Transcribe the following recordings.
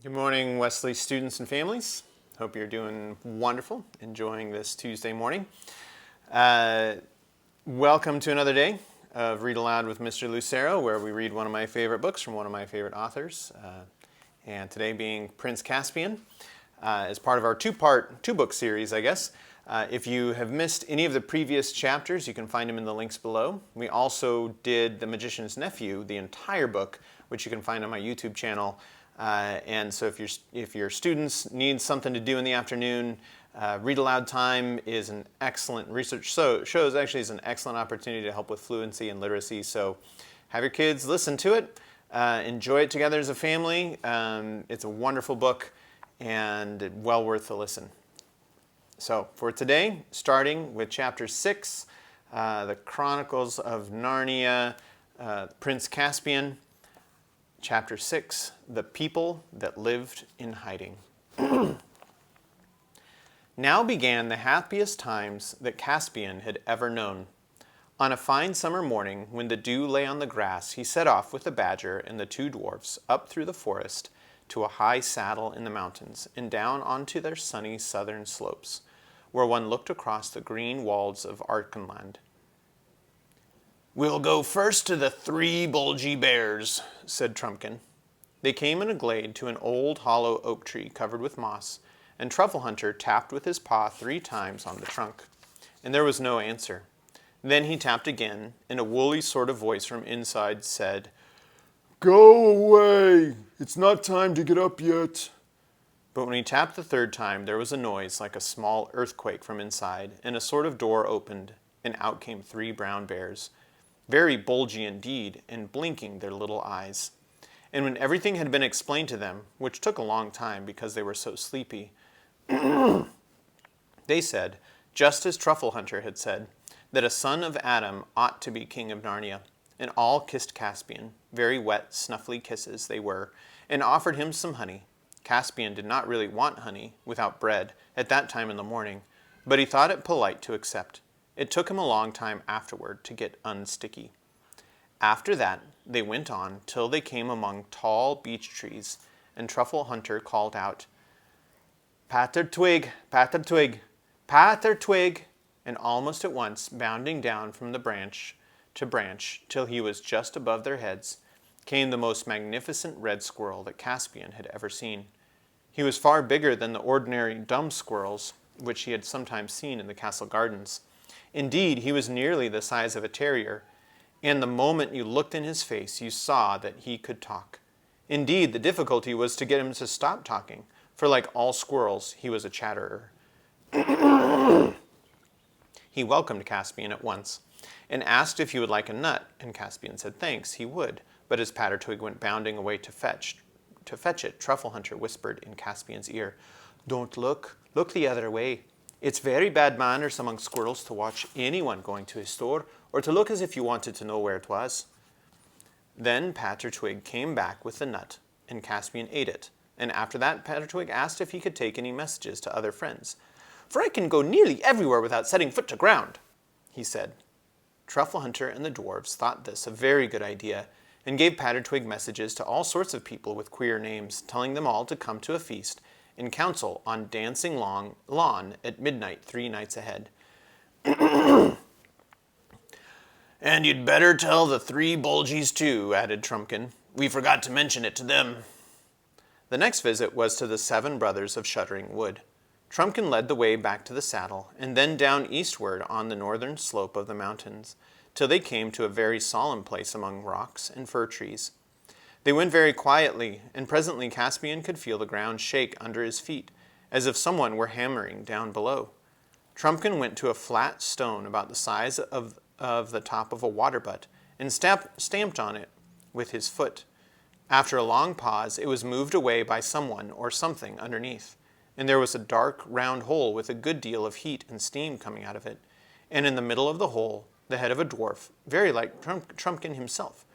Good morning, Wesley students and families. Hope you're doing wonderful, enjoying this Tuesday morning. Welcome to another day of Read Aloud with Mr. Lucero, where we read one of my favorite books from one of my favorite authors, and today being Prince Caspian, as part of our two-book series, I guess. If you have missed any of the previous chapters, you can find them in the links below. We also did The Magician's Nephew, the entire book, which you can find on my YouTube channel. And so if your students need something to do in the afternoon, read aloud time is an excellent shows actually is an excellent opportunity to help with fluency and literacy. So have your kids listen to it, enjoy it together as a family. It's a wonderful book and well worth the listen. So for today, starting with chapter 6, the Chronicles of Narnia, Prince Caspian. Chapter 6, The People That Lived in Hiding. Now began the happiest times that Caspian had ever known. On a fine summer morning, when the dew lay on the grass, he set off with the badger and the two dwarfs up through the forest to a high saddle in the mountains and down onto their sunny southern slopes, where one looked across the green walls of Archenland. "We'll go first to the three bulgy bears," said Trumpkin. They came in a glade to an old hollow oak tree covered with moss, and Truffle Hunter tapped with his paw 3 times on the trunk, and there was no answer. Then he tapped again, and a woolly sort of voice from inside said, "Go away! It's not time to get up yet." But when he tapped the 3rd time, there was a noise like a small earthquake from inside, and a sort of door opened, and out came 3 brown bears, very bulgy indeed, and blinking their little eyes. And when everything had been explained to them, which took a long time because they were so sleepy, they said, just as Truffle Hunter had said, that a son of Adam ought to be king of Narnia. And all kissed Caspian, very wet, snuffly kisses they were, and offered him some honey. Caspian did not really want honey, without bread, at that time in the morning, but he thought it polite to accept. It took him a long time afterward to get unsticky. After that, they went on till they came among tall beech trees, and Truffle Hunter called out, "Patter twig, patter twig, patter twig," and almost at once, bounding down from the branch to branch till he was just above their heads, came the most magnificent red squirrel that Caspian had ever seen. He was far bigger than the ordinary dumb squirrels, which he had sometimes seen in the castle gardens. Indeed, he was nearly the size of a terrier, and the moment you looked in his face, you saw that he could talk. Indeed, the difficulty was to get him to stop talking, for like all squirrels, he was a chatterer. He welcomed Caspian at once, and asked if he would like a nut, and Caspian said thanks, he would, but as Pattertwig went bounding away to fetch it, Truffle Hunter whispered in Caspian's ear, "Don't look the other way. It's very bad manners among squirrels to watch anyone going to his store, or to look as if you wanted to know where it was." Then Pattertwig came back with the nut, and Caspian ate it, and after that Pattertwig asked if he could take any messages to other friends. "For I can go nearly everywhere without setting foot to ground," he said. Truffle Hunter and the dwarves thought this a very good idea, and gave Pattertwig messages to all sorts of people with queer names, telling them all to come to a feast, in council on Dancing Lawn at midnight 3 nights ahead. "And you'd better tell the 3 bulgies too," added Trumpkin. "We forgot to mention it to them." The next visit was to the 7 brothers of Shuddering Wood. Trumpkin led the way back to the saddle, and then down eastward on the northern slope of the mountains, till they came to a very solemn place among rocks and fir trees. They went very quietly, and presently Caspian could feel the ground shake under his feet, as if someone were hammering down below. Trumpkin went to a flat stone about the size of the top of a water butt, and stamped on it with his foot. After a long pause, it was moved away by someone or something underneath, and there was a dark, round hole with a good deal of heat and steam coming out of it, and in the middle of the hole, the head of a dwarf, very like Trumpkin himself.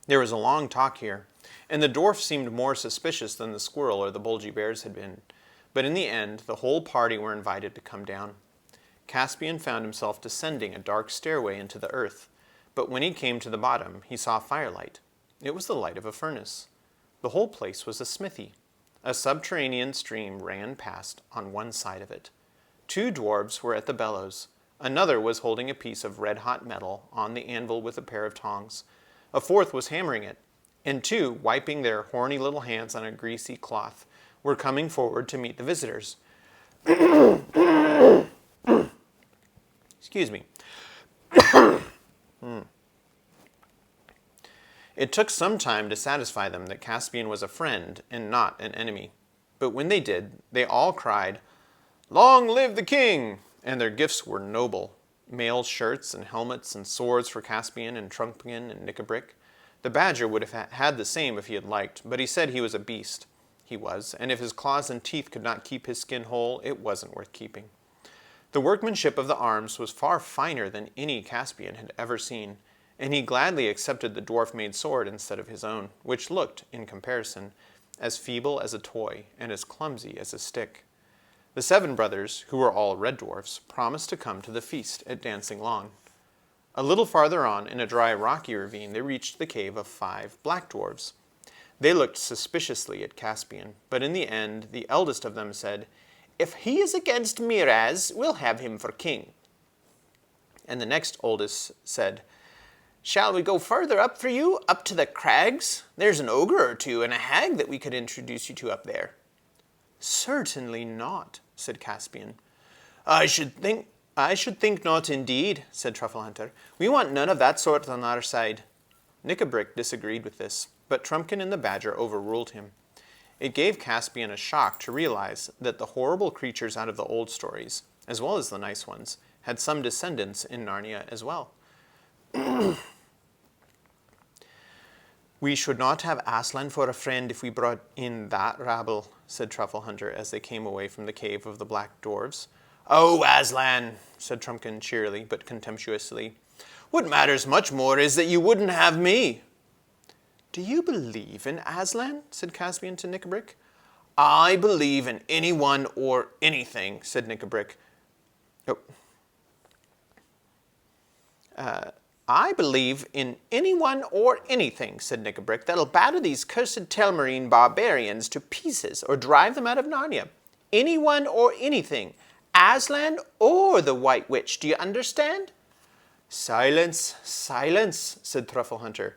There was a long talk here, and the dwarf seemed more suspicious than the squirrel or the bulgy bears had been. But in the end, the whole party were invited to come down. Caspian found himself descending a dark stairway into the earth, but when he came to the bottom, he saw firelight. It was the light of a furnace. The whole place was a smithy. A subterranean stream ran past on one side of it. 2 dwarves were at the bellows. Another was holding a piece of red-hot metal on the anvil with a pair of tongs. A fourth was hammering it, and 2, wiping their horny little hands on a greasy cloth, were coming forward to meet the visitors. Excuse me. It took some time to satisfy them that Caspian was a friend and not an enemy. But when they did, they all cried, "Long live the king!" And their gifts were noble. Mail shirts and helmets and swords for Caspian and Trumpian and Nickabrick. The badger would have had the same if he had liked, but he said he was a beast. He was, and if his claws and teeth could not keep his skin whole, it wasn't worth keeping. The workmanship of the arms was far finer than any Caspian had ever seen, and he gladly accepted the dwarf-made sword instead of his own, which looked, in comparison, as feeble as a toy and as clumsy as a stick. The 7 brothers, who were all red dwarfs, promised to come to the feast at Dancing Lawn. A little farther on, in a dry rocky ravine, they reached the cave of 5 black dwarfs. They looked suspiciously at Caspian, but in the end, the eldest of them said, "If he is against Miraz, we'll have him for king." And the next oldest said, "Shall we go further up for you, up to the crags? There's an ogre or 2 and a hag that we could introduce you to up there." "Certainly not," said Caspian. I should think not indeed," said Trufflehunter. "We want none of that sort on our side." Nickabrick disagreed with this, but Trumpkin and the badger overruled him. It gave Caspian a shock to realize that the horrible creatures out of the old stories, as well as the nice ones, had some descendants in Narnia as well. "We should not have Aslan for a friend if we brought in that rabble," said Trufflehunter as they came away from the cave of the black dwarves. "Oh, Aslan," said Trumpkin cheerily but contemptuously. "What matters much more is that you wouldn't have me." "Do you believe in Aslan?" said Caspian to Nickabrick. "I believe in anyone or anything," said Nickabrick. "I believe in anyone or anything," said Nickabrick, "that'll batter these cursed Telmarine barbarians to pieces or drive them out of Narnia. Anyone or anything. Aslan or the White Witch, do you understand?" "Silence, silence," said Trufflehunter.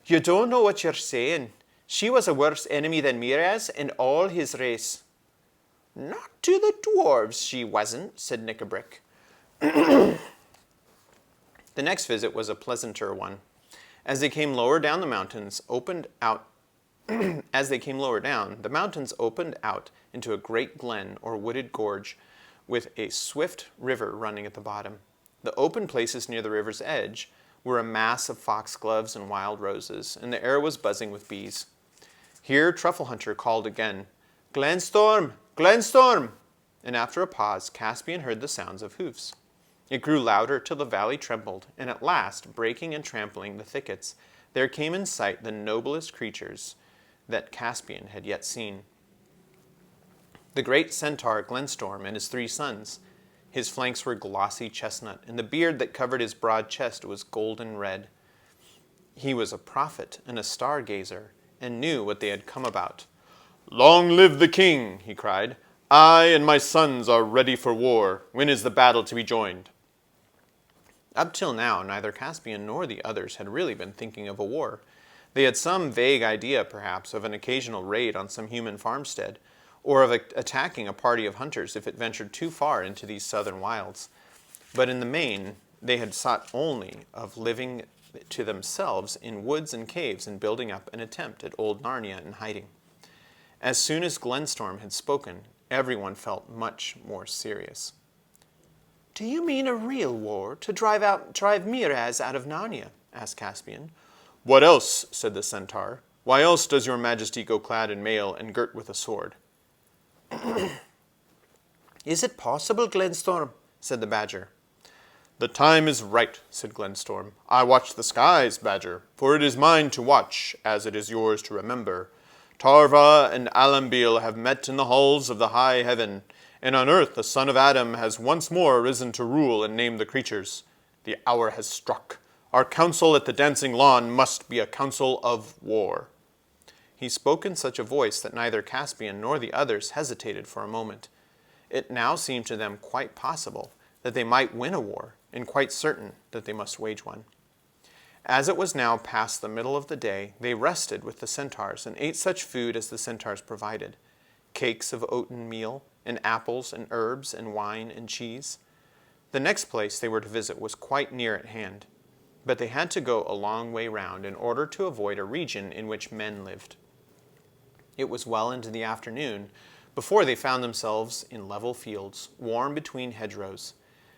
"You don't know what you're saying. She was a worse enemy than Miraz and all his race." "Not to the dwarves, she wasn't," said Nickabrick. The next visit was a pleasanter one. As they came lower down, the mountains opened out into a great glen or wooded gorge with a swift river running at the bottom. The open places near the river's edge were a mass of foxgloves and wild roses, and the air was buzzing with bees. Here Trufflehunter called again, "Glenstorm! Glenstorm!" And after a pause, Caspian heard the sounds of hoofs. It grew louder till the valley trembled, and at last, breaking and trampling the thickets, there came in sight the noblest creatures that Caspian had yet seen. The great centaur Glenstorm and his 3 sons. His flanks were glossy chestnut, and the beard that covered his broad chest was golden red. He was a prophet and a stargazer, and knew what they had come about. "Long live the king!" he cried. "I and my sons are ready for war. When is the battle to be joined?" Up till now, neither Caspian nor the others had really been thinking of a war. They had some vague idea, perhaps, of an occasional raid on some human farmstead, or of attacking a party of hunters if it ventured too far into these southern wilds. But in the main, they had sought only of living to themselves in woods and caves and building up an attempt at old Narnia and hiding. As soon as Glenstorm had spoken, everyone felt much more serious. "Do you mean a real war, to drive Miraz out of Narnia?" asked Caspian. "What else?" said the centaur. "Why else does your majesty go clad in mail and girt with a sword?" "Is it possible, Glenstorm?" said the badger. "The time is right," said Glenstorm. "I watch the skies, badger, for it is mine to watch, as it is yours to remember. Tarva and Alambil have met in the halls of the high heaven, and on earth the son of Adam has once more risen to rule and name the creatures. The hour has struck. Our council at the Dancing Lawn must be a council of war." He spoke in such a voice that neither Caspian nor the others hesitated for a moment. It now seemed to them quite possible that they might win a war, and quite certain that they must wage one. As it was now past the middle of the day, they rested with the centaurs and ate such food as the centaurs provided, cakes of oaten meal, and apples and herbs and wine and cheese. The next place they were to visit was quite near at hand, but they had to go a long way round in order to avoid a region in which men lived. It was well into the afternoon before they found themselves in level fields, warm between hedgerows.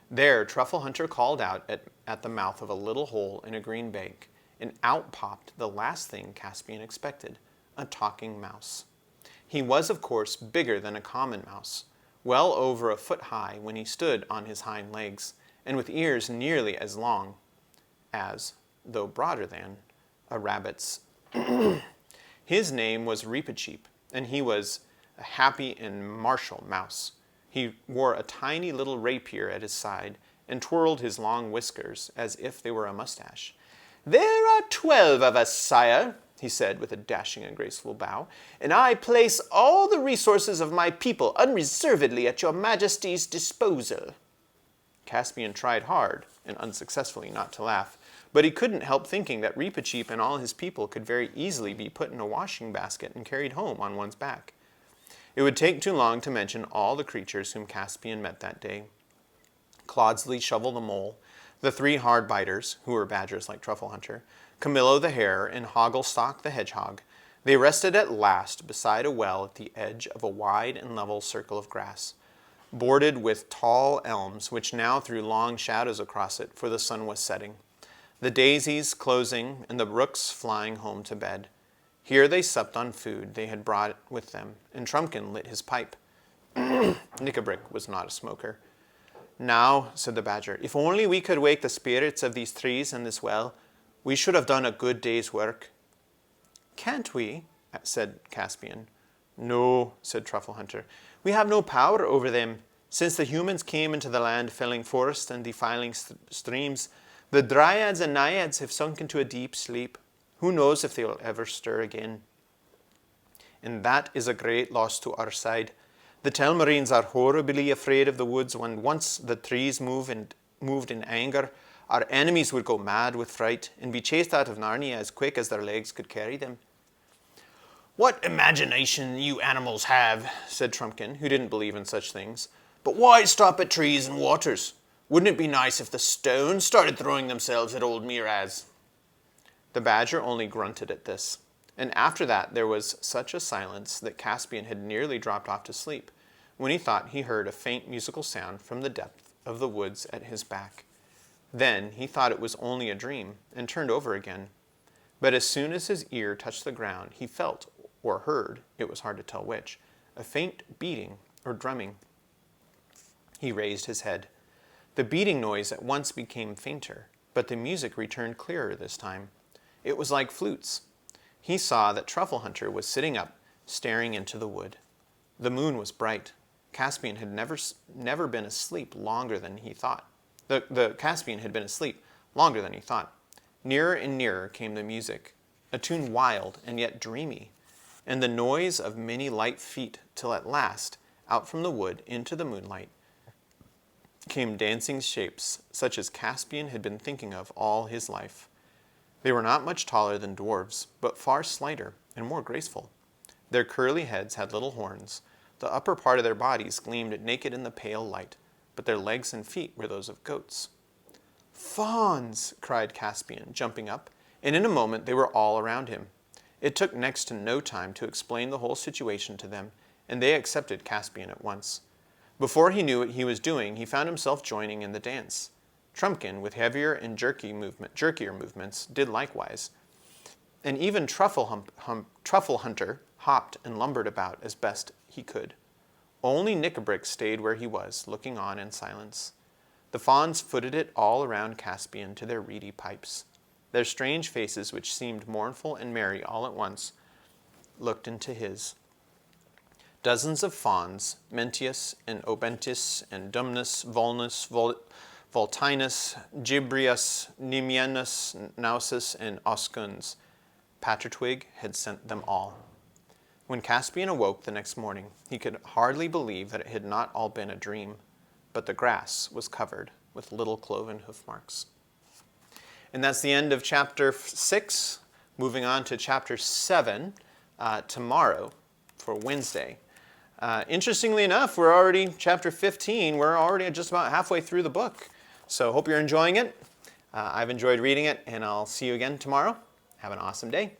There, Truffle Hunter called out at the mouth of a little hole in a green bank, and out popped the last thing Caspian expected, a talking mouse. He was, of course, bigger than a common mouse, well over a foot high when he stood on his hind legs, and with ears nearly as long as, though broader than, a rabbit's. His name was Reepicheep, and he was a happy and martial mouse. He wore a tiny little rapier at his side and twirled his long whiskers as if they were a mustache. "There are 12 of us, sire," he said with a dashing and graceful bow, "and I place all the resources of my people unreservedly at your majesty's disposal." Caspian tried hard, and unsuccessfully, not to laugh, but he couldn't help thinking that Reepicheep and all his people could very easily be put in a washing basket and carried home on one's back. It would take too long to mention all the creatures whom Caspian met that day. Clodsley Shovel the Mole, the 3 hard-biters, who were badgers like Truffle Hunter, Camillo the Hare, and Hogglestock the Hedgehog. They rested at last beside a well at the edge of a wide and level circle of grass, bordered with tall elms, which now threw long shadows across it, for the sun was setting, the daisies closing and the rooks flying home to bed. Here they supped on food they had brought with them, and Trumpkin lit his pipe. Nickabrick was not a smoker. "Now," said the badger, "if only we could wake the spirits of these trees and this well, we should have done a good day's work." "Can't we?" said Caspian. "No," said Truffle Hunter. "We have no power over them. Since the humans came into the land, felling forests and defiling streams, the dryads and naiads have sunk into a deep sleep. Who knows if they will ever stir again? And that is a great loss to our side. The Telmarines are horribly afraid of the woods. When once the trees moved in anger, our enemies would go mad with fright and be chased out of Narnia as quick as their legs could carry them." "What imagination you animals have," said Trumpkin, who didn't believe in such things. "But why stop at trees and waters? Wouldn't it be nice if the stones started throwing themselves at old Miraz?" The badger only grunted at this, and after that there was such a silence that Caspian had nearly dropped off to sleep, when he thought he heard a faint musical sound from the depth of the woods at his back. Then he thought it was only a dream, and turned over again. But as soon as his ear touched the ground, he felt, or heard, it was hard to tell which, a faint beating or drumming. He raised his head. The beating noise at once became fainter, but the music returned clearer this time. It was like flutes. He saw that Truffle Hunter was sitting up, staring into the wood. The moon was bright. Caspian had never been asleep longer than he thought. The Caspian had been asleep longer than he thought. Nearer and nearer came the music, a tune wild and yet dreamy, and the noise of many light feet, till at last, out from the wood into the moonlight, came dancing shapes such as Caspian had been thinking of all his life. They were not much taller than dwarves, but far slighter and more graceful. Their curly heads had little horns. The upper part of their bodies gleamed naked in the pale light, but their legs and feet were those of goats. "Fawns!" cried Caspian, jumping up, and in a moment they were all around him. It took next to no time to explain the whole situation to them, and they accepted Caspian at once. Before he knew what he was doing, he found himself joining in the dance. Trumpkin, with heavier and jerkier movements, did likewise. And even Truffle Hunter hopped and lumbered about as best he could. Only Nickabrick stayed where he was, looking on in silence. The fawns footed it all around Caspian to their reedy pipes. Their strange faces, which seemed mournful and merry all at once, looked into his. Dozens of fawns, Mentius and Obentis and Dumnus, Volnus, Voltinus, Gibrius, Nimianus, Nausus, and Oscuns. Pattertwig had sent them all. When Caspian awoke the next morning, he could hardly believe that it had not all been a dream, but the grass was covered with little cloven hoof marks. And that's the end of chapter 6. Moving on to chapter 7 tomorrow for Wednesday. Interestingly enough, we're already, chapter 15, we're already just about halfway through the book. So hope you're enjoying it. I've enjoyed reading it, and I'll see you again tomorrow. Have an awesome day.